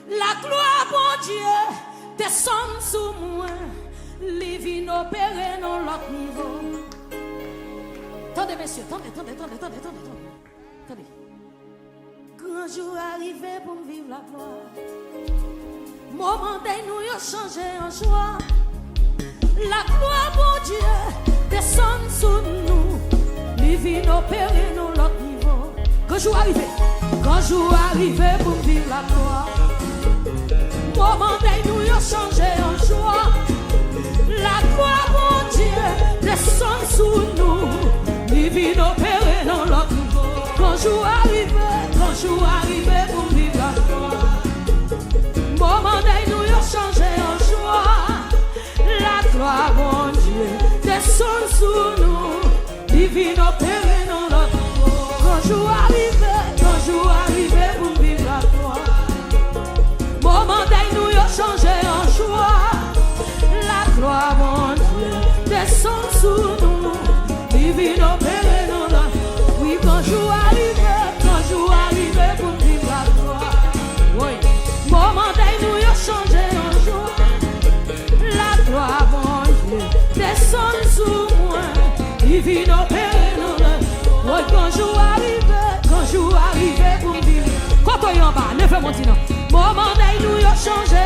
La gloire, bon Dieu, descend sous moi. Les vins opérés dans l'autre niveau. Attendez, messieurs, attendez. Grand jour arrivé pour me vivre la gloire. Moment de nous a changé en joie. La gloire, mon Dieu, descend sous nous. Les vins opérés dans l'autre niveau. Quand jour arrivé pour vivre la gloire. Moment de nous a changé en joie. La gloire, mon Dieu, descend sous nous. Les vins opérés dans l'autre niveau. Quand jour arrivé pour vivre la gloire. Moment de nous a changé en joie. La gloire, mon Dieu, descend sous nous. Divine opérée dans notre corps. Quand jour arrivé pour vivre la gloire. Moment de nous a changé en joie. La gloire, mon Dieu, descend sous nous. Divine opérée dans notre corps. Oui, quand jour arrivé pour vivre la gloire. Oui, moment de nous a changé en joie. La gloire, mon Dieu, descend sous moi. Divine opérée dans le. Oui, quand jour arrivé pour vivre. Quoi en bas, ne fais mon dit non. Moment de nous a changé